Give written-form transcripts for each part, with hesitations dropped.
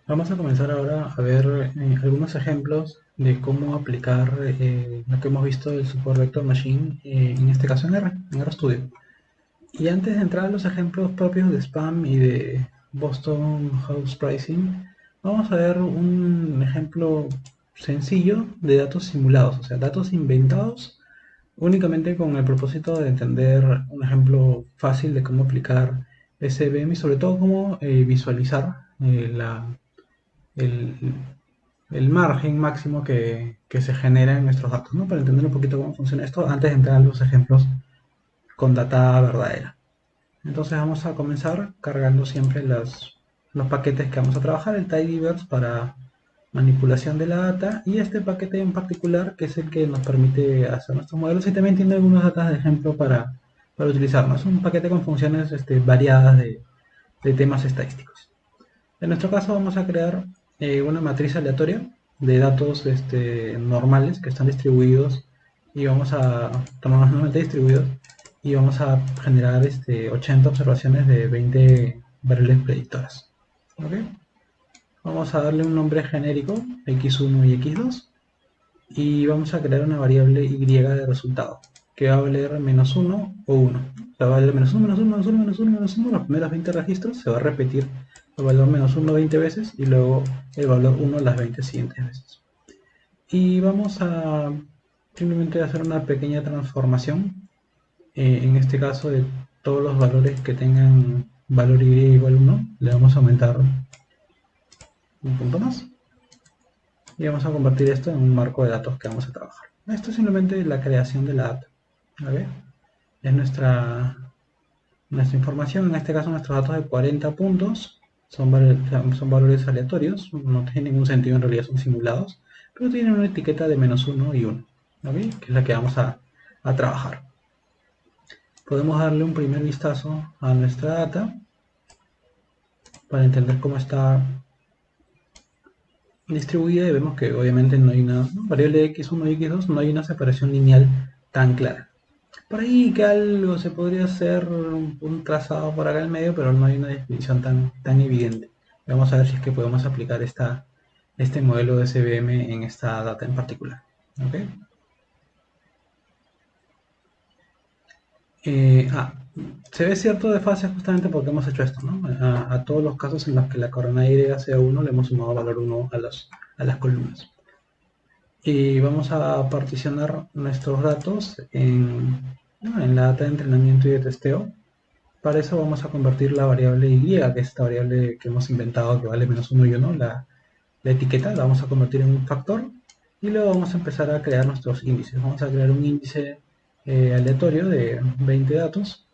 Vamos a comenzar ahora a ver algunos ejemplos de cómo aplicar lo que hemos visto del Support Vector Machine, en este caso en RStudio. Y antes de entrar a los ejemplos propios de Spam y de Boston House Pricing, vamos a ver un ejemplo sencillo de datos simulados, o sea, datos inventados únicamente con el propósito de entender un ejemplo fácil de cómo aplicar SVM y sobre todo cómo visualizar el, el margen máximo que se genera en nuestros datos, ¿no? Para entender un poquito cómo funciona esto antes de entrar a los ejemplos con data verdadera. Entonces vamos a comenzar cargando siempre los paquetes que vamos a trabajar, el tidyverse para manipulación de la data y este paquete en particular que es el que nos permite hacer nuestros modelos y también tiene algunos datos de ejemplo para utilizarnos. Es un paquete con funciones variadas de temas estadísticos. En nuestro caso vamos a crear una matriz aleatoria de datos normales que están distribuidos y vamos a tomarlos nuevamente distribuidos y vamos a generar 80 observaciones de 20 variables predictoras. ¿Ok? Vamos a darle un nombre genérico x1 y x2 y vamos a crear una variable y de resultado que va a valer -1 o 1. O sea, va a valer -1, -1, -1, -1, -1, los primeros 20 registros se va a repetir el valor -1 20 veces y luego el valor 1 las 20 siguientes veces. Y vamos a simplemente hacer una pequeña transformación, en este caso de todos los valores que tengan valor y igual a 1, le vamos a aumentar un punto más y vamos a convertir esto en un marco de datos que vamos a trabajar. Esto es simplemente la creación de la data. ¿Vale? Es nuestra información, en este caso nuestros datos de 40 puntos, son valores aleatorios, no tienen ningún sentido, en realidad son simulados, pero tienen una etiqueta de -1 y 1, ¿vale? Que es la que vamos a trabajar. Podemos darle un primer vistazo a nuestra data para entender cómo está distribuida y vemos que obviamente no hay una variable x1 y x2, no hay una separación lineal tan clara. Por ahí que algo se podría hacer un trazado por acá en medio, pero no hay una definición tan evidente. Vamos a ver si es que podemos aplicar este modelo de SVM en esta data en particular. ¿Okay? Eh, ah, Se ve cierto desfase justamente porque hemos hecho esto, ¿no? A todos los casos en los que la corona Y sea 1 le hemos sumado valor 1 a las columnas. Y vamos a particionar nuestros datos en la data de entrenamiento y de testeo. Para eso vamos a convertir la variable y, que es esta variable que hemos inventado que vale -1 y 1, la etiqueta, la vamos a convertir en un factor y luego vamos a empezar a crear nuestros índices. Vamos a crear un índice aleatorio de 20 datos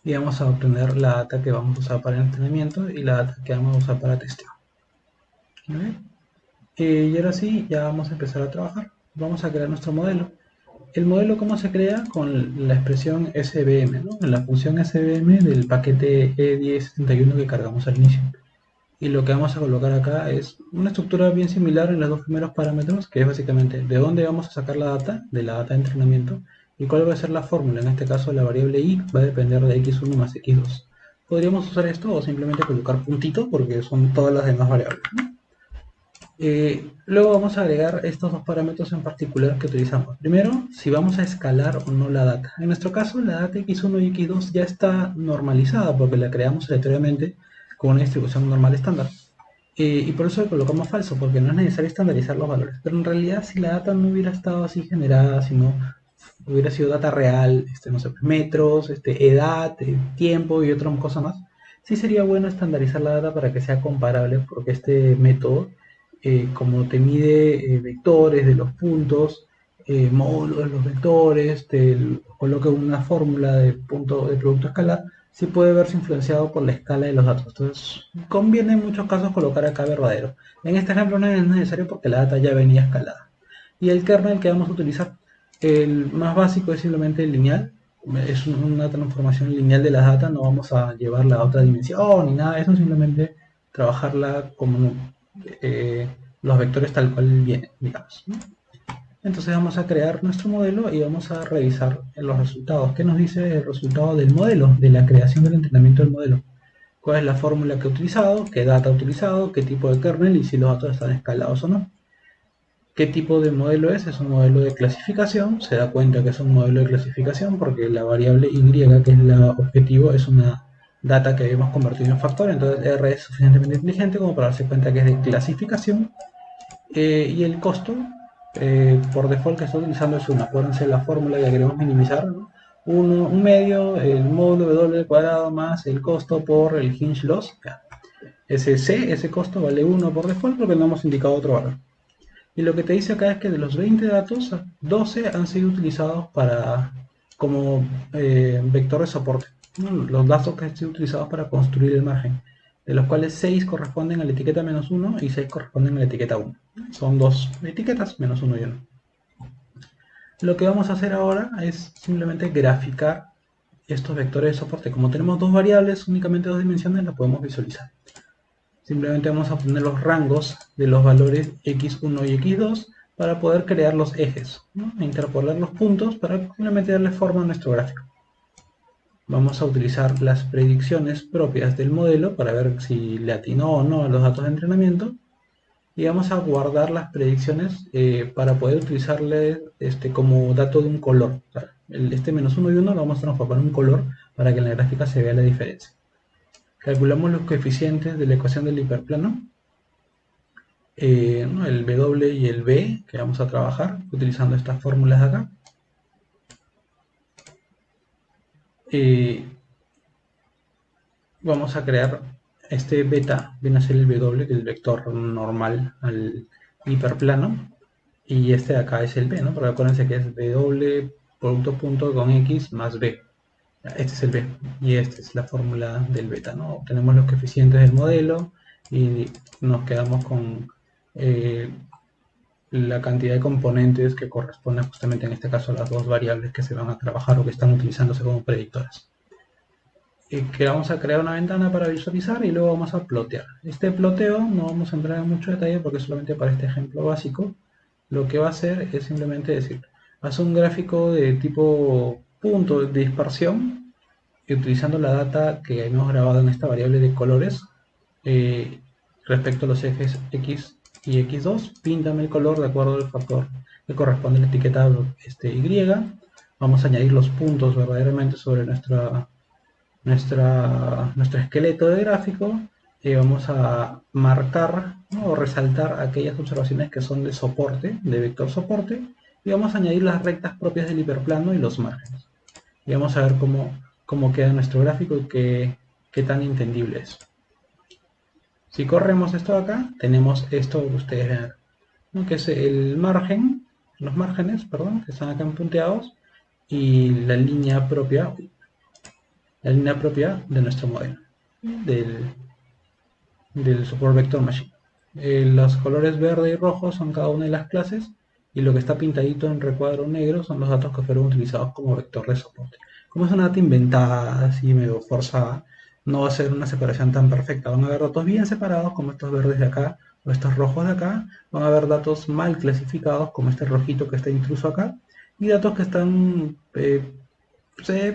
y vamos a obtener la data que vamos a usar para el entrenamiento y la data que vamos a usar para testeo. ¿Vale? Y ahora sí, ya vamos a empezar a trabajar. Vamos a crear nuestro modelo. El modelo, ¿cómo se crea? Con la expresión SVM, ¿no? En la función SVM del paquete E1071 que cargamos al inicio. Y lo que vamos a colocar acá es una estructura bien similar en los dos primeros parámetros, que es básicamente de dónde vamos a sacar la data, de la data de entrenamiento, y cuál va a ser la fórmula. En este caso, la variable y va a depender de x1 más x2. Podríamos usar esto o simplemente colocar puntito, porque son todas las demás variables, ¿no? Luego vamos a agregar estos dos parámetros en particular que utilizamos. Primero, si vamos a escalar o no la data. En nuestro caso, la data x1 y x2 ya está normalizada porque la creamos aleatoriamente con una distribución normal estándar. Y por eso le colocamos falso, porque no es necesario estandarizar los valores. Pero en realidad, si la data no hubiera estado así generada, si no hubiera sido data real, no sé, metros, edad, tiempo y otras cosas más, sí sería bueno estandarizar la data para que sea comparable, porque este método, como te mide vectores de los puntos, módulos de los vectores, te coloca una fórmula de punto de producto escalar, sí puede verse influenciado por la escala de los datos. Entonces, conviene en muchos casos colocar acá verdadero. En este ejemplo no es necesario porque la data ya venía escalada. Y el kernel que vamos a utilizar, el más básico es simplemente lineal, es una transformación lineal de la data, no vamos a llevarla a otra dimensión ni nada, eso simplemente trabajarla como eh, los vectores tal cual vienen, digamos, ¿no? Entonces vamos a crear nuestro modelo y vamos a revisar los resultados. ¿Qué nos dice el resultado del modelo, de la creación del entrenamiento del modelo? cuál es la fórmula que he utilizado, qué data he utilizado, qué tipo de kernel y si los datos están escalados o no. ¿Qué tipo de modelo es? Es un modelo de clasificación. Se da cuenta que es un modelo de clasificación porque la variable y, que es la objetivo, es una data que habíamos convertido en factor. Entonces R es suficientemente inteligente como para darse cuenta que es de clasificación. Y el costo, por default que estoy utilizando es 1. Acuérdense la fórmula que queremos minimizar, ¿no? Un medio, el módulo W cuadrado más el costo por el hinge loss. Ya. Ese costo vale 1 por default porque no hemos indicado otro valor. Y lo que te dice acá es que de los 20 datos, 12 han sido utilizados como vector de soporte, ¿no? Los datos que han sido utilizados para construir el margen, de los cuales 6 corresponden a la etiqueta -1 y 6 corresponden a la etiqueta 1. Son dos etiquetas, -1 y 1. Lo que vamos a hacer ahora es simplemente graficar estos vectores de soporte. Como tenemos dos variables, únicamente dos dimensiones, las podemos visualizar. Simplemente vamos a poner los rangos de los valores x1 y x2 para poder crear los ejes, ¿no? E interpolar los puntos para simplemente darle forma a nuestro gráfico. Vamos a utilizar las predicciones propias del modelo para ver si le atinó o no a los datos de entrenamiento. Y vamos a guardar las predicciones para poder utilizarle como dato de un color. O sea, este -1 y 1 lo vamos a transformar en un color para que en la gráfica se vea la diferencia. Calculamos los coeficientes de la ecuación del hiperplano. ¿No? El W y el B que vamos a trabajar utilizando estas fórmulas de acá. Vamos a crear este beta, viene a ser el W, que es el vector normal al hiperplano, y este de acá es el B, ¿no? Porque acuérdense que es W producto punto con X más B. Este es el B, y esta es la fórmula del beta, ¿no? Obtenemos los coeficientes del modelo y nos quedamos con la cantidad de componentes que corresponden justamente en este caso a las dos variables que se van a trabajar o que están utilizándose como predictoras. Que vamos a crear una ventana para visualizar y luego vamos a plotear. Este ploteo no vamos a entrar en mucho detalle porque solamente para este ejemplo básico lo que va a hacer es simplemente decir, haz un gráfico de tipo punto de dispersión y utilizando la data que hemos grabado en esta variable de colores respecto a los ejes X y X2, píntame el color de acuerdo al factor que corresponde a la etiqueta Y. Vamos a añadir los puntos verdaderamente sobre nuestro esqueleto de gráfico y vamos a marcar, ¿no? O resaltar aquellas observaciones que son de soporte, de vector soporte, y vamos a añadir las rectas propias del hiperplano y los márgenes. Y vamos a ver cómo queda nuestro gráfico y qué tan entendible es. Si corremos esto de acá, tenemos esto que ustedes ven, ¿no? Que es el margen, los márgenes, perdón, que están acá punteados, y la línea propia de nuestro modelo, del Support Vector Machine. Los colores verde y rojo son cada una de las clases, y lo que está pintadito en recuadro negro son los datos que fueron utilizados como vector de soporte. Como es una data inventada, así medio forzada, no va a ser una separación tan perfecta. Van a haber datos bien separados, como estos verdes de acá, o estos rojos de acá. Van a haber datos mal clasificados, como este rojito que está intruso acá, y datos que están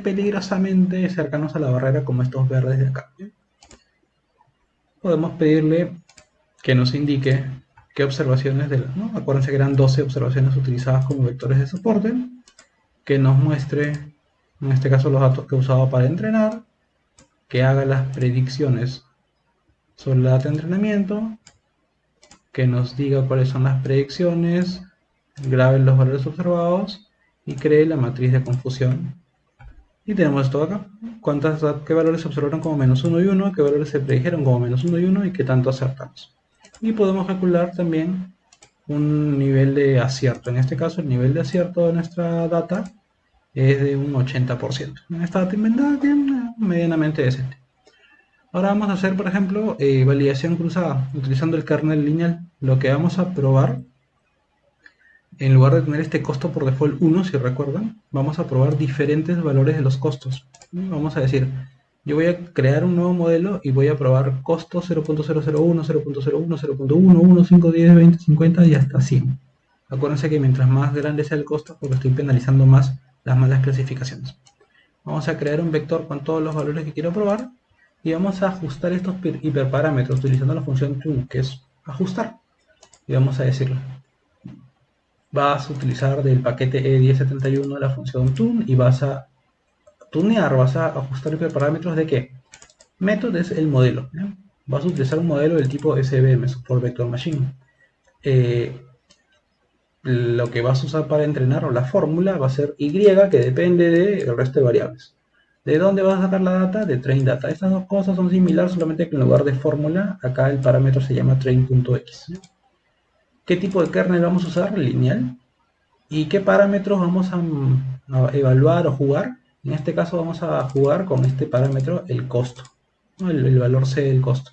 peligrosamente cercanos a la barrera, como estos verdes de acá. Podemos pedirle que nos indique qué observaciones ¿no? Acuérdense que eran 12 observaciones utilizadas como vectores de soporte, que nos muestre, en este caso, los datos que he usado para entrenar, que haga las predicciones sobre la data de entrenamiento, que nos diga cuáles son las predicciones, grabe los valores observados y cree la matriz de confusión. Y tenemos esto acá, qué valores se observaron como -1 y 1, qué valores se predijeron como -1 y 1 y qué tanto acertamos. Y podemos calcular también un nivel de acierto. En este caso el nivel de acierto de nuestra data es de un 80%. En esta data inventada tiene medianamente decente. Ahora vamos a hacer, por ejemplo, validación cruzada utilizando el kernel lineal. Lo que vamos a probar, en lugar de tener este costo por default 1, si recuerdan, vamos a probar diferentes valores de los costos. Vamos a decir, yo voy a crear un nuevo modelo y voy a probar costos 0.001, 0.01, 0.1, 1, 5, 10, 20, 50 y hasta 100. Acuérdense que mientras más grande sea el costo, porque estoy penalizando más las malas clasificaciones. Vamos a crear un vector con todos los valores que quiero probar y vamos a ajustar estos hiperparámetros utilizando la función tune, que es ajustar. Y vamos a decirle, vas a utilizar del paquete E1071 la función tune y vas a tunear, vas a ajustar hiperparámetros de qué. Método es el modelo, ¿no? Vas a utilizar un modelo del tipo SVM, Support Vector Machine. Lo que vas a usar para entrenar o la fórmula va a ser Y, que depende del resto de variables. ¿De dónde vas a sacar la data? De train data. Estas dos cosas son similares, solamente que en lugar de fórmula, acá el parámetro se llama train.x. ¿Qué tipo de kernel vamos a usar? Lineal. ¿Y qué parámetros vamos a evaluar o jugar? En este caso vamos a jugar con este parámetro, el costo, ¿no? El valor C del costo.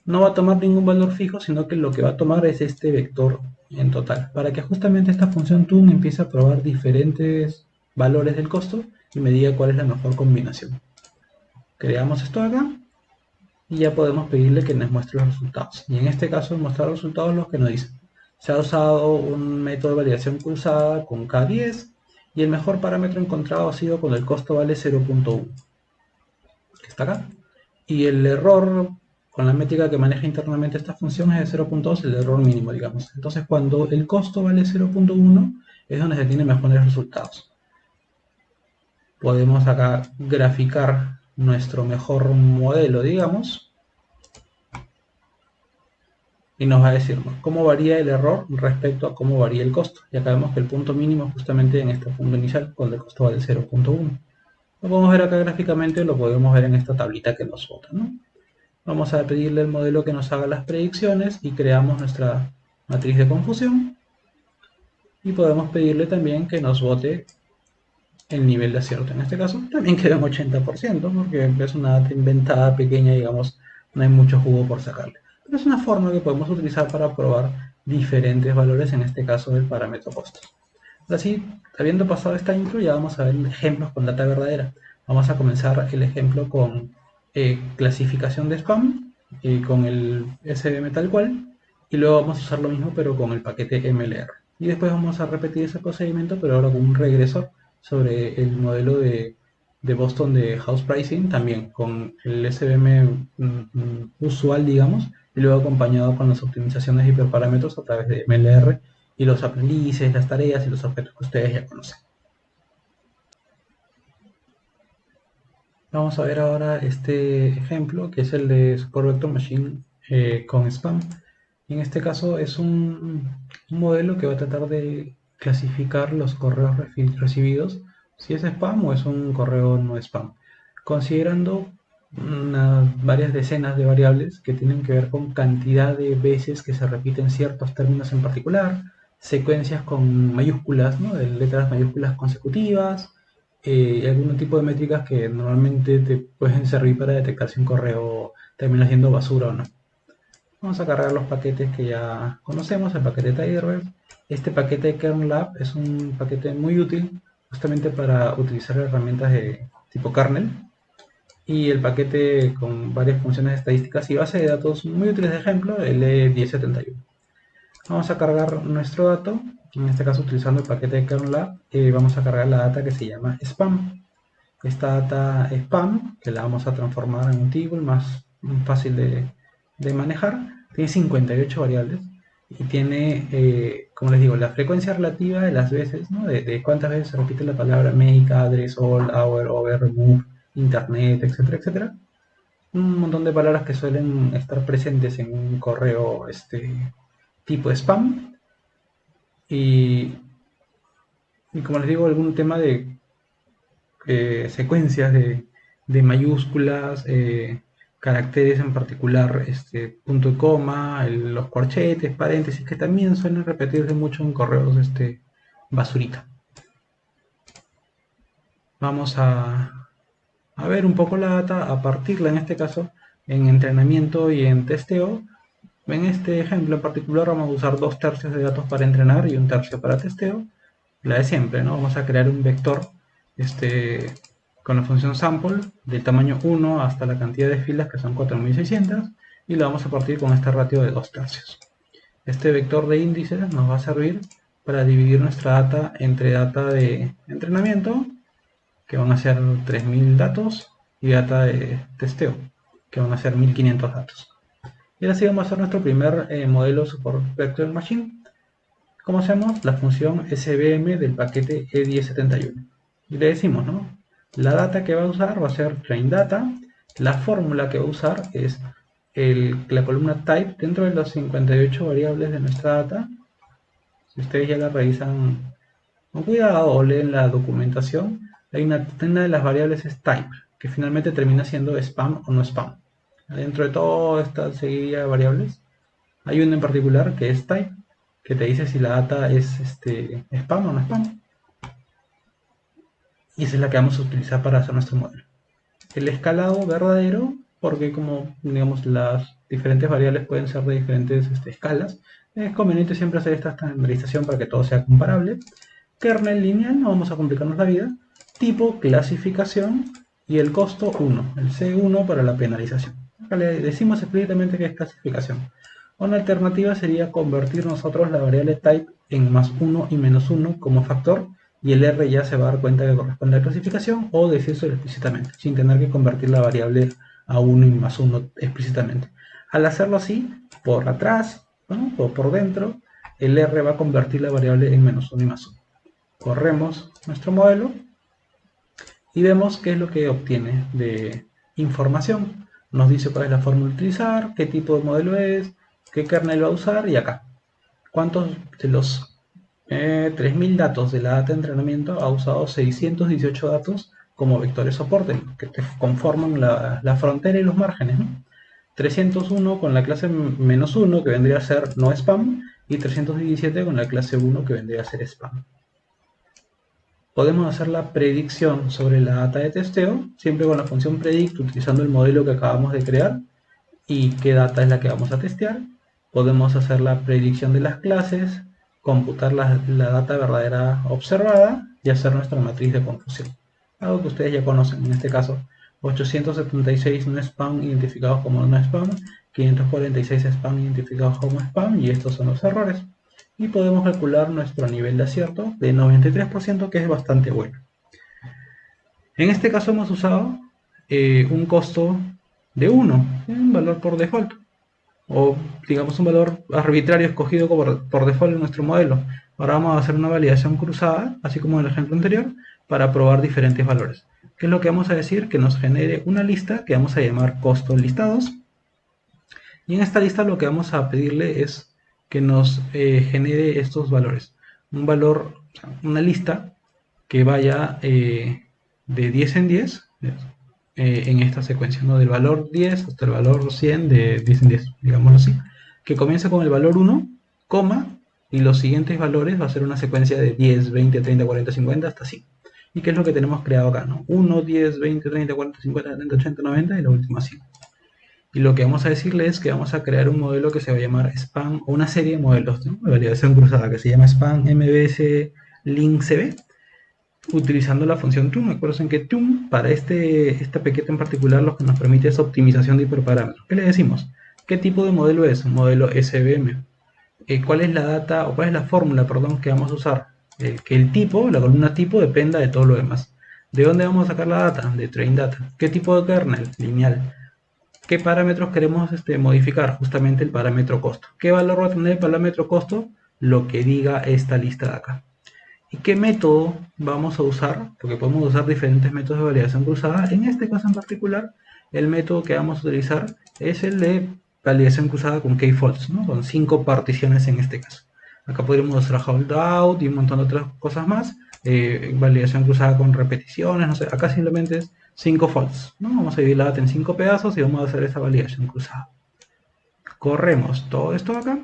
No va a tomar ningún valor fijo, sino que lo que va a tomar es este vector en total, para que justamente esta función tune empiece a probar diferentes valores del costo y me diga cuál es la mejor combinación. Creamos esto acá y ya podemos pedirle que nos muestre los resultados. Y en este caso mostrar los resultados los que nos dicen. Se ha usado un método de validación cruzada con K10 y el mejor parámetro encontrado ha sido cuando el costo vale 0.1, que está acá. Y el error con la métrica que maneja internamente esta función es de 0.2, el error mínimo, digamos. Entonces, cuando el costo vale 0.1, es donde se tienen mejores resultados. Podemos acá graficar nuestro mejor modelo, digamos, y nos va a decir cómo varía el error respecto a cómo varía el costo. Y acá vemos que el punto mínimo es justamente en este punto inicial, cuando el costo vale 0.1. Lo podemos ver acá gráficamente, lo podemos ver en esta tablita que nos bota, ¿no? Vamos a pedirle al modelo que nos haga las predicciones y creamos nuestra matriz de confusión. Y podemos pedirle también que nos bote el nivel de acierto. En este caso también queda un 80%, porque es una data inventada pequeña, digamos, no hay mucho jugo por sacarle. Pero es una forma que podemos utilizar para probar diferentes valores, en este caso del parámetro costo. Así, habiendo pasado esta intro, ya vamos a ver ejemplos con data verdadera. Vamos a comenzar el ejemplo con clasificación de spam, con el SVM tal cual, y luego vamos a usar lo mismo pero con el paquete MLR. Y después vamos a repetir ese procedimiento, pero ahora con un regresor sobre el modelo de Boston de House Pricing, también con el SVM usual, digamos, y luego acompañado con las optimizaciones de hiperparámetros a través de MLR y los aprendices, las tareas y los objetos que ustedes ya conocen. Vamos a ver ahora este ejemplo, que es el de Support Vector Machine con spam. Y en este caso es un modelo que va a tratar de clasificar los correos recibidos, si es spam o es un correo no spam, considerando varias decenas de variables que tienen que ver con cantidad de veces que se repiten ciertos términos en particular, secuencias con mayúsculas, ¿no? De letras mayúsculas consecutivas, y algún tipo de métricas que normalmente te pueden servir para detectar si un correo termina siendo basura o no. Vamos a cargar los paquetes que ya conocemos, el paquete TidyRef. Este paquete de KernLab es un paquete muy útil justamente para utilizar herramientas de tipo kernel, y el paquete con varias funciones estadísticas y base de datos muy útiles de ejemplo, el E1071. Vamos a cargar nuestro dato, en este caso utilizando el paquete de KernLab, vamos a cargar la data que se llama spam. Esta data spam, que la vamos a transformar en un table más fácil de manejar, tiene 58 variables y tiene, como les digo, la frecuencia relativa de las veces, ¿no? de cuántas veces se repite la palabra make, address, all, hour, over, remove, internet, etcétera, etcétera. Un montón de palabras que suelen estar presentes en un correo tipo spam. Y, y como les digo, algún tema de secuencias de mayúsculas, caracteres en particular, punto y coma, los corchetes, paréntesis, que también suelen repetirse mucho en correos basurita. Vamos a ver un poco la data, a partirla en este caso en entrenamiento y en testeo. En este ejemplo en particular vamos a usar 2/3 de datos para entrenar y 1/3 para testeo. La de siempre, ¿no? Vamos a crear un vector con la función sample del tamaño 1 hasta la cantidad de filas, que son 4600, y lo vamos a partir con este ratio de 2/3. Este vector de índices nos va a servir para dividir nuestra data entre data de entrenamiento, que van a ser 3000 datos, y data de testeo. que van a ser 1500 datos. Y ahora sí vamos a hacer nuestro primer modelo Support Vector Machine. ¿Cómo hacemos? La función SVM del paquete E1071. Y le decimos, ¿no? La data que va a usar va a ser train data. La fórmula que va a usar es la columna type dentro de las 58 variables de nuestra data. Si ustedes ya la revisan con cuidado o leen la documentación, hay una de las variables es type, que finalmente termina siendo spam o no spam. Dentro de toda esta seguidilla de variables, hay una en particular que es type, que te dice si la data es spam o no spam. Y esa es la que vamos a utilizar para hacer nuestro modelo. El escalado verdadero, porque como digamos las diferentes variables pueden ser de diferentes escalas, es conveniente siempre hacer esta estandarización para que todo sea comparable. Kernel lineal, no vamos a complicarnos la vida. Tipo, clasificación y el costo 1, el C1 para la penalización. Acá le decimos explícitamente que es clasificación. Una alternativa sería convertir nosotros la variable type en +1 y -1 como factor y el R ya se va a dar cuenta que corresponde a la clasificación o decírselo explícitamente, sin tener que convertir la variable a 1 y +1 explícitamente. Al hacerlo así, por atrás, ¿no? O por dentro, el R va a convertir la variable en -1 y +1. Corremos nuestro modelo y vemos qué es lo que obtiene de información. Nos dice cuál es la fórmula a utilizar, qué tipo de modelo es, qué kernel va a usar y acá. ¿Cuántos de los 3000 datos de la data de entrenamiento ha usado 618 datos como vectores soporte, que te conforman la frontera y los márgenes, ¿no? 301 con la clase -1 que vendría a ser no spam y 317 con la clase 1 que vendría a ser spam. Podemos hacer la predicción sobre la data de testeo, siempre con la función predict utilizando el modelo que acabamos de crear y qué data es la que vamos a testear. Podemos hacer la predicción de las clases, computar la data verdadera observada y hacer nuestra matriz de confusión. Algo que ustedes ya conocen, en este caso 876 no spam identificados como no spam, 546 spam identificados como spam y estos son los errores. Y podemos calcular nuestro nivel de acierto de 93%, que es bastante bueno. En este caso hemos usado un costo de 1, un valor por default, o digamos un valor arbitrario escogido por default en nuestro modelo. Ahora vamos a hacer una validación cruzada, así como en el ejemplo anterior, para probar diferentes valores. ¿Qué es lo que vamos a decir? Que nos genere una lista que vamos a llamar costos listados. Y en esta lista lo que vamos a pedirle es que nos genere estos valores. Un valor, una lista que vaya de 10 en 10 en esta secuencia, ¿no? Del valor 10 hasta el valor 100 de 10 en 10, digámoslo así. Que comienza con el valor 1, coma, y los siguientes valores va a ser una secuencia de 10, 20, 30, 40, 50 hasta 100. ¿Y qué es lo que tenemos creado acá? ¿No? 1, 10, 20, 30, 40, 50, 70, 80, 90 y la última 100. Y lo que vamos a decirle es que vamos a crear un modelo que se va a llamar SPAN, o una serie de modelos, ¿no? De validación cruzada, que se llama SPAN MBS Link CB, utilizando la función TUM. Acuérdense que TUM, para esta paquete en particular, lo que nos permite es optimización de hiperparámetros. ¿Qué le decimos? ¿Qué tipo de modelo es? Un modelo SVM. ¿Cuál es la data, o cuál es la fórmula, perdón, que vamos a usar? Que el tipo, la columna tipo, dependa de todo lo demás. ¿De dónde vamos a sacar la data? De train data. ¿Qué tipo de kernel? Lineal. ¿Qué parámetros queremos modificar? Justamente el parámetro costo. ¿Qué valor va a tener el parámetro costo? Lo que diga esta lista de acá. ¿Y qué método vamos a usar? Porque podemos usar diferentes métodos de validación cruzada. En este caso en particular, el método que vamos a utilizar es el de validación cruzada con k-faults, ¿no? Con 5 particiones en este caso. Acá podríamos usar holdout y un montón de otras cosas más. Validación cruzada con repeticiones, no sé. Acá simplemente es 5 faults, ¿no? Vamos a dividir la data en 5 pedazos y vamos a hacer esa validación cruzada. Corremos todo esto acá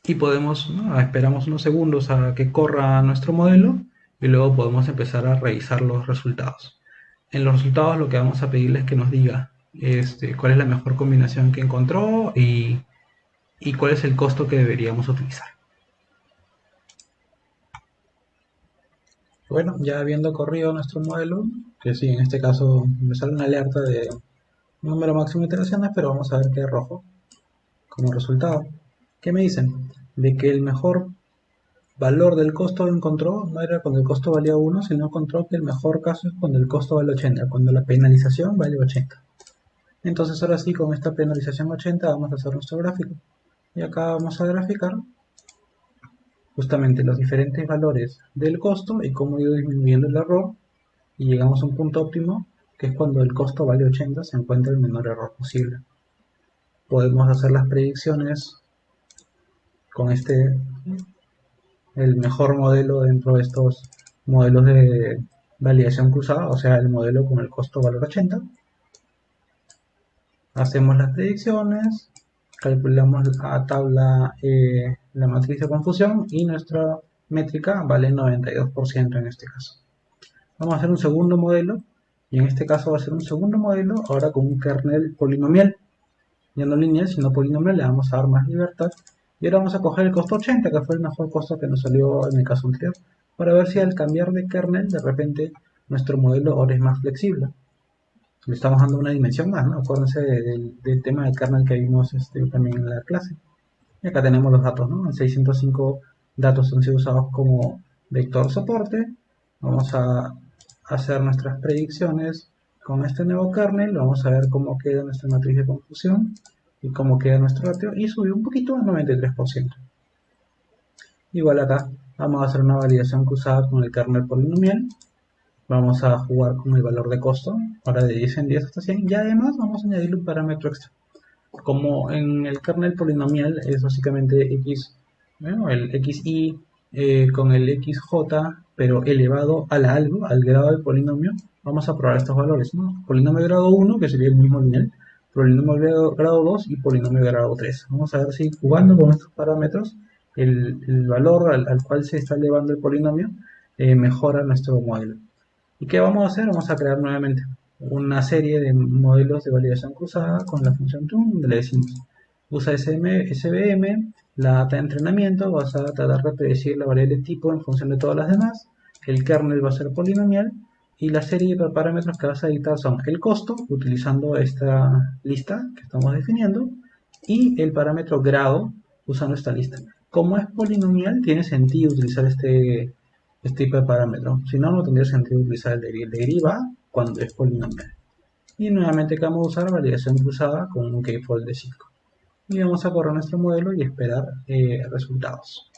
y podemos, ¿no? Esperamos unos segundos a que corra nuestro modelo y luego podemos empezar a revisar los resultados. En los resultados lo que vamos a pedirle es que nos diga cuál es la mejor combinación que encontró y cuál es el costo que deberíamos utilizar. Bueno, ya habiendo corrido nuestro modelo, que sí, en este caso me sale una alerta de número máximo de iteraciones, pero vamos a ver qué es rojo como resultado. ¿Qué me dicen? De que el mejor valor del costo encontró no era cuando el costo valía 1, sino encontró que el mejor caso es cuando el costo vale 80, cuando la penalización vale 80. Entonces ahora sí, con esta penalización 80 vamos a hacer nuestro gráfico. Y acá vamos a graficar justamente los diferentes valores del costo y cómo ha ido disminuyendo el error y llegamos a un punto óptimo que es cuando el costo vale 80 se encuentra el menor error posible. Podemos hacer las predicciones con el mejor modelo dentro de estos modelos de validación cruzada, o sea, el modelo con el costo valor 80. Hacemos las predicciones, calculamos a tabla la matriz de confusión y nuestra métrica vale 92% en este caso. Vamos a hacer un segundo modelo y en este caso va a ser un segundo modelo ahora con un kernel polinomial, ya no lineal sino polinomial. Le vamos a dar más libertad y ahora vamos a coger el costo 80 que fue el mejor costo que nos salió en el caso anterior para ver si al cambiar de kernel de repente nuestro modelo ahora es más flexible. Le estamos dando una dimensión más, ¿no? Acuérdense del tema de kernel que vimos también en la clase. Y acá tenemos los datos, ¿no? En 605 datos han sido usados como vector soporte. Vamos a hacer nuestras predicciones con este nuevo kernel. Vamos a ver cómo queda nuestra matriz de confusión y cómo queda nuestro ratio. Y subió un poquito al 93%. Igual acá vamos a hacer una validación cruzada con el kernel polinomial. Vamos a jugar con el valor de costo, ahora de 10 en 10 hasta 100, y además vamos a añadirle un parámetro extra. Como en el kernel polinomial es básicamente x, bueno, el xy con el xj, pero elevado a la algo, al grado del polinomio, vamos a probar estos valores, ¿no? Polinomio grado 1, que sería el mismo lineal, polinomio grado 2 y polinomio grado 3. Vamos a ver si jugando con estos parámetros, el valor al cual se está elevando el polinomio mejora nuestro modelo. ¿Y qué vamos a hacer? Vamos a crear nuevamente una serie de modelos de validación cruzada con la función tune, donde le decimos usa SVM, la data de entrenamiento, vas a tratar de predecir la variable tipo en función de todas las demás, el kernel va a ser polinomial y la serie de parámetros que vas a editar son el costo, utilizando esta lista que estamos definiendo, y el parámetro grado, usando esta lista. Como es polinomial, tiene sentido utilizar este tipo de parámetro. Si no, no tendría sentido utilizar el degree va cuando es polinomial. Y nuevamente que vamos a usar validación cruzada con un k-fold de 5. Y vamos a correr nuestro modelo y esperar resultados.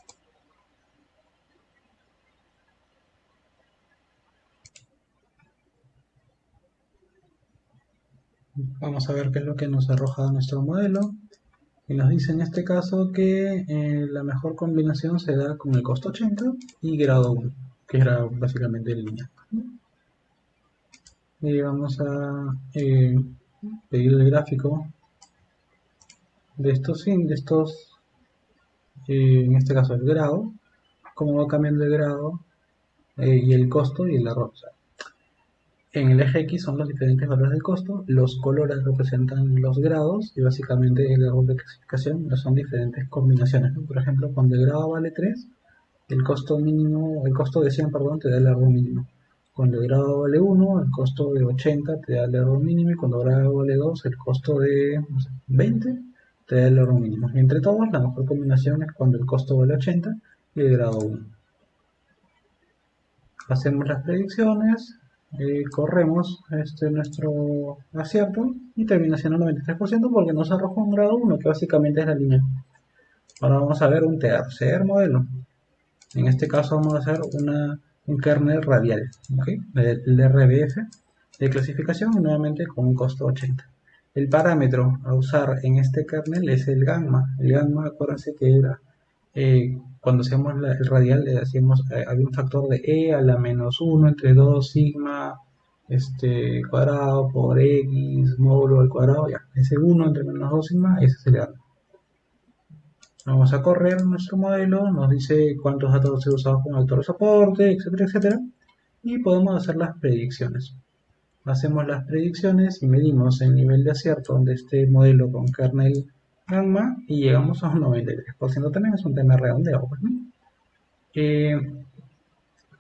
Vamos a ver qué es lo que nos arroja nuestro modelo. Y nos dice en este caso que la mejor combinación se da con el costo 80 y grado 1, que era básicamente el lineal. Y vamos a pedir el gráfico de estos, en este caso el grado, cómo va cambiando el grado y el costo y el error. O sea, en el eje X son los diferentes valores del costo, los colores representan los grados y básicamente el error de clasificación son diferentes combinaciones, ¿no? Por ejemplo, cuando el grado vale 3, el costo mínimo, el costo de 100, perdón, te da el error mínimo. Cuando el grado vale 1, el costo de 80 te da el error mínimo, y cuando el grado vale 2, el costo de 20 te da el error mínimo. Y entre todos, la mejor combinación es cuando el costo vale 80 y el grado 1. Hacemos las predicciones, corremos nuestro acierto y termina siendo 93% porque nos arroja un grado 1, que básicamente es la línea. Ahora vamos a ver un tercer modelo. En este caso vamos a hacer un kernel radial, ¿okay? El RBF de clasificación, nuevamente con un costo 80. El parámetro a usar en este kernel es el gamma. El gamma, acuérdense que era cuando hacemos el radial, le hacíamos, había un factor de e a la menos 1 entre 2 sigma cuadrado por x módulo al cuadrado, ya. Ese 1 entre menos 2 sigma, ese es el gamma. Vamos a correr nuestro modelo, nos dice cuántos datos se usados como vector de soporte, etcétera, etcétera, y podemos hacer las predicciones. Hacemos las predicciones y medimos el nivel de acierto de este modelo con kernel gamma y llegamos a un 93%. También es un tema de redondeo, pues, ¿no?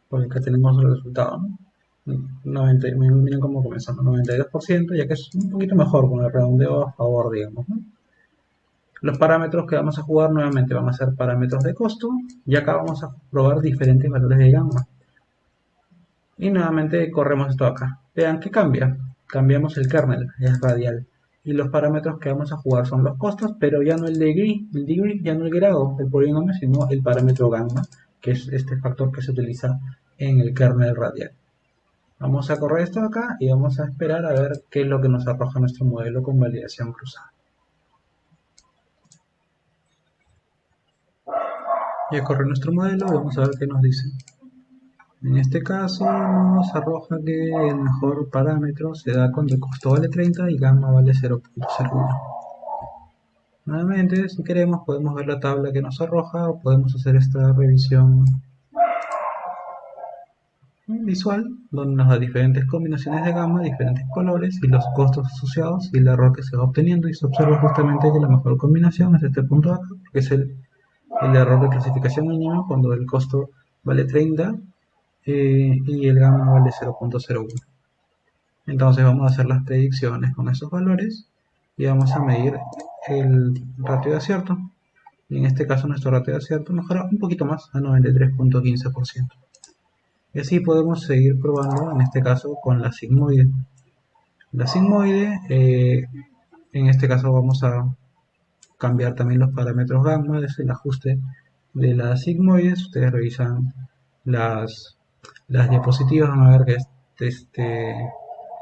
Porque acá tenemos el resultado, ¿no? Miren cómo comenzamos, 92%, ya que es un poquito mejor con el redondeo a favor, digamos, ¿no? Los parámetros que vamos a jugar nuevamente van a ser parámetros de costo y acá vamos a probar diferentes valores de gamma. Y nuevamente corremos esto acá. Vean que cambia. Cambiamos el kernel, es radial. Y los parámetros que vamos a jugar son los costos, pero ya no el degree, ya no el grado del polinomio, sino el parámetro gamma, que es este factor que se utiliza en el kernel radial. Vamos a correr esto acá y vamos a esperar a ver qué es lo que nos arroja nuestro modelo con validación cruzada. Ya corre nuestro modelo y vamos a ver qué nos dice. En este caso nos arroja que el mejor parámetro se da cuando el costo vale 30 y gamma vale 0.01. Nuevamente, si queremos, podemos ver la tabla que nos arroja o podemos hacer esta revisión visual, donde nos da diferentes combinaciones de gamma, diferentes colores y los costos asociados y el error que se va obteniendo. Y se observa justamente que la mejor combinación es este punto de acá, que es el error de clasificación mínima cuando el costo vale 30 y el gamma vale 0.01. Entonces vamos a hacer las predicciones con esos valores y vamos a medir el ratio de acierto. Y en este caso nuestro ratio de acierto mejora un poquito más a 93.15%. Y así podemos seguir probando, en este caso con la sigmoide. La sigmoide, en este caso vamos a cambiar también los parámetros gamma, es el ajuste de la sigmoide. Si ustedes revisan las diapositivas van a ver que este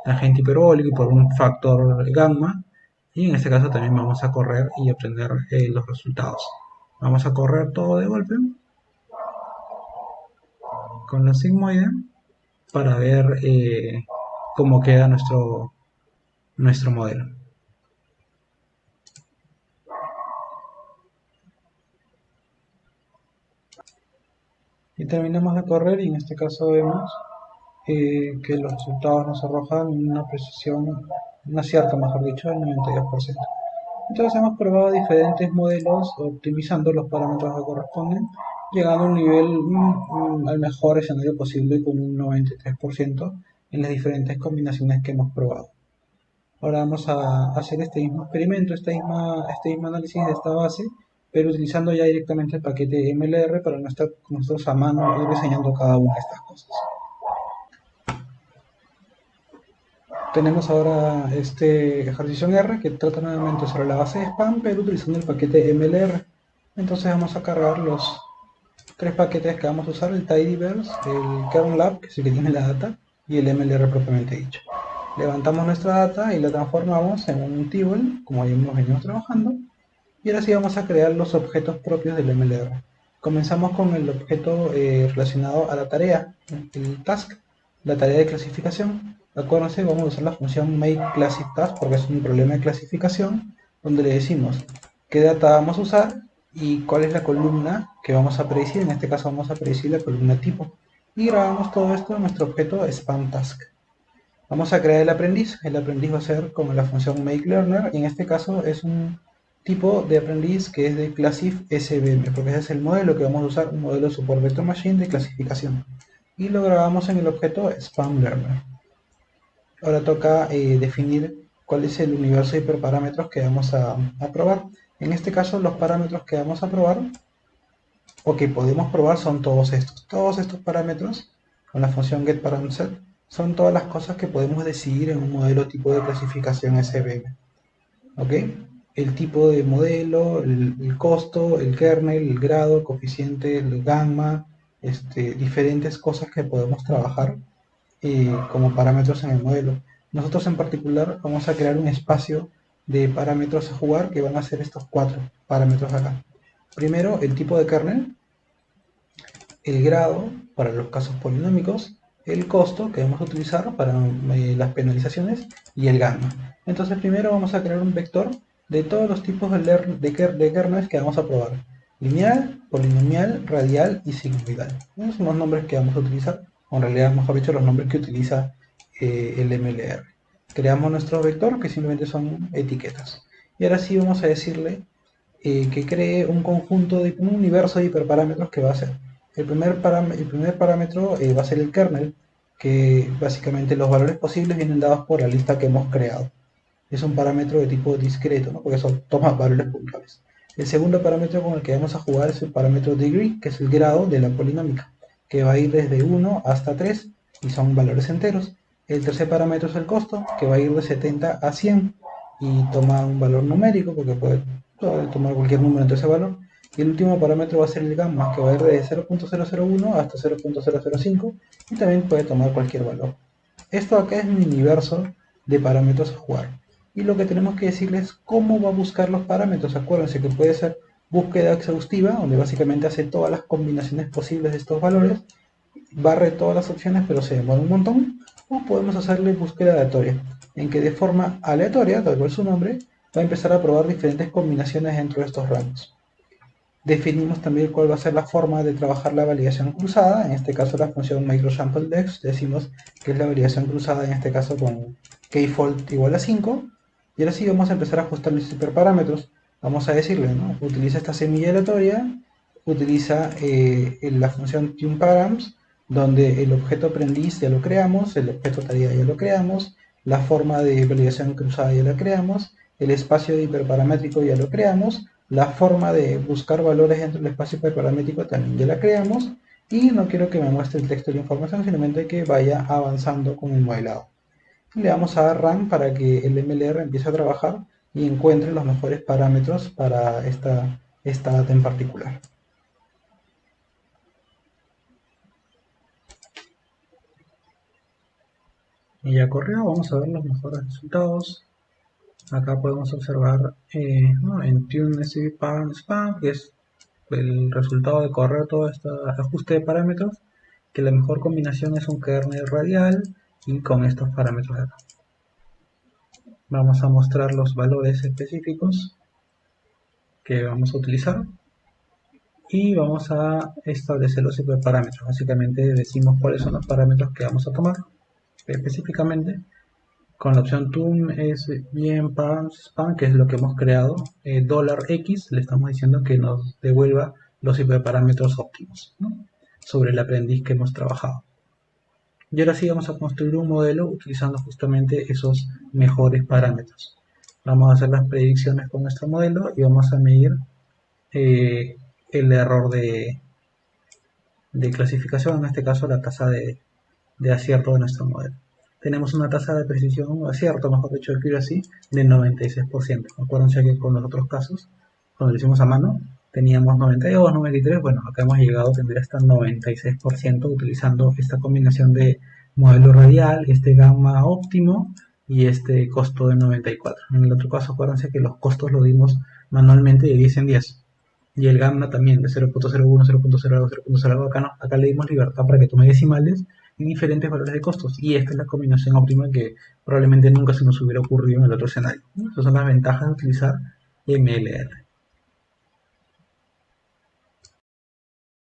tangente hiperbólico y por un factor gamma, y en este caso también vamos a correr y obtener los resultados. Vamos a correr todo de golpe con la sigmoide para ver cómo queda nuestro modelo. Y terminamos de correr y en este caso vemos que los resultados nos arrojan una precisión, un acierto mejor dicho, del 92%. Entonces hemos probado diferentes modelos optimizando los parámetros que corresponden, llegando a un nivel al mejor escenario posible con un 93% en las diferentes combinaciones que hemos probado. Ahora vamos a hacer este mismo experimento, este mismo análisis de esta base, pero utilizando ya directamente el paquete MLR para no estar nosotros a mano ir diseñando cada una de estas cosas. Tenemos ahora este ejercicio en R que trata nuevamente sobre la base de spam, pero utilizando el paquete MLR. Entonces vamos a cargar los tres paquetes que vamos a usar: el tidyverse, el kernel que es el que tiene la data, y el MLR propiamente dicho. Levantamos nuestra data y la transformamos en un table, como ya hemos venido trabajando, y ahora sí vamos a crear los objetos propios del MLR. Comenzamos con el objeto relacionado a la tarea, el task, la tarea de clasificación. Acuérdense, vamos a usar la función makeClassicTask porque es un problema de clasificación donde le decimos qué data vamos a usar y cuál es la columna que vamos a predecir. En este caso vamos a predecir la columna tipo. Y grabamos todo esto en nuestro objeto spamTask. Vamos a crear el aprendiz va a ser como la función makeLearner, y en este caso es un tipo de aprendiz que es de Classif SVM, porque ese es el modelo que vamos a usar, un modelo Support Vector Machine de clasificación. Y lo grabamos en el objeto spamLearner. Ahora toca definir cuál es el universo de hiperparámetros que vamos a probar. En este caso los parámetros que vamos a probar, o que podemos probar, son todos estos. Todos estos parámetros, con la función getParamSet, son todas las cosas que podemos decidir en un modelo tipo de clasificación SVM. ¿Ok? El tipo de modelo, el costo, el kernel, el grado, el coeficiente, el gamma, diferentes cosas que podemos trabajar como parámetros en el modelo. Nosotros en particular vamos a crear un espacio de parámetros a jugar que van a ser estos 4 parámetros acá. Primero, el tipo de kernel, el grado para los casos polinómicos, el costo que vamos a utilizar para las penalizaciones y el gamma. Entonces primero vamos a crear un vector de todos los tipos de kernels que vamos a probar: lineal, polinomial, radial y sigmoidal. Esos son los nombres que vamos a utilizar, o en realidad mejor dicho los nombres que utiliza el MLR. Creamos nuestro vector, que simplemente son etiquetas, y ahora sí vamos a decirle que cree un conjunto de un universo de hiperparámetros que va a ser. El primer parámetro va a ser el kernel, que básicamente los valores posibles vienen dados por la lista que hemos creado. Es un parámetro de tipo discreto, ¿no? Porque eso toma valores puntuales. El segundo parámetro con el que vamos a jugar es el parámetro degree, que es el grado de la polinómica, que va a ir desde 1 hasta 3 y son valores enteros. El tercer parámetro es el costo, que va a ir de 70 a 100. y toma un valor numérico, porque puede tomar cualquier número entre ese valor. Y el último parámetro va a ser el gamma, que va a ir de 0.001 hasta 0.005 y también puede tomar cualquier valor. Esto acá es mi universo de parámetros a jugar. Y lo que tenemos que decirles es cómo va a buscar los parámetros. Acuérdense que puede ser búsqueda exhaustiva, donde básicamente hace todas las combinaciones posibles de estos valores, barre todas las opciones pero se demora un montón. O podemos hacerle búsqueda aleatoria, en que de forma aleatoria, tal cual su nombre, va a empezar a probar diferentes combinaciones dentro de estos rangos. Definimos también cuál va a ser la forma de trabajar la validación cruzada, en este caso la función microsampleDex, decimos que es la validación cruzada en este caso con kfold igual a 5, y ahora sí vamos a empezar a ajustar los hiperparámetros. Vamos a decirle, ¿no? Utiliza esta semilla aleatoria, utiliza la función tuneParams, donde el objeto aprendiz ya lo creamos, el objeto tarea ya lo creamos, la forma de validación cruzada ya la creamos, el espacio de hiperparamétrico ya lo creamos, la forma de buscar valores dentro del espacio hiperparamétrico también ya la creamos, y no quiero que me muestre el texto de la información, simplemente que vaya avanzando con el modelado. Le damos a dar run para que el MLR empiece a trabajar y encuentre los mejores parámetros para esta data en particular. Y ya corrió, vamos a ver los mejores resultados. Acá podemos observar ¿no? en Tune Spam, que es el resultado de correr todo este ajuste de parámetros, que la mejor combinación es un kernel radial y con estos parámetros de acá. Vamos a mostrar los valores específicos que vamos a utilizar y vamos a establecer los hiperparámetros. Básicamente decimos cuáles son los parámetros que vamos a tomar específicamente. Con la opción TUM es bien spam, que es lo que hemos creado, $X, le estamos diciendo que nos devuelva los hiperparámetros óptimos, ¿no? Sobre el aprendiz que hemos trabajado. Y ahora sí vamos a construir un modelo utilizando justamente esos mejores parámetros. Vamos a hacer las predicciones con nuestro modelo y vamos a medir el error de clasificación, en este caso la tasa de acierto de nuestro modelo. Tenemos una tasa de precisión o acierto, mejor dicho, accuracy, de 96%. Acuérdense que con los otros casos, cuando lo hicimos a mano, teníamos 92, 93, bueno, acá hemos llegado a tener hasta 96% utilizando esta combinación de modelo radial, este gamma óptimo y este costo de 94. En el otro caso, acuérdense que los costos los dimos manualmente de 10 en 10. Y el gamma también de 0.01, 0.02, 0.02, acá no, acá le dimos libertad para que tome decimales y diferentes valores de costos. Y esta es la combinación óptima que probablemente nunca se nos hubiera ocurrido en el otro escenario. Esas son las ventajas de utilizar MLR.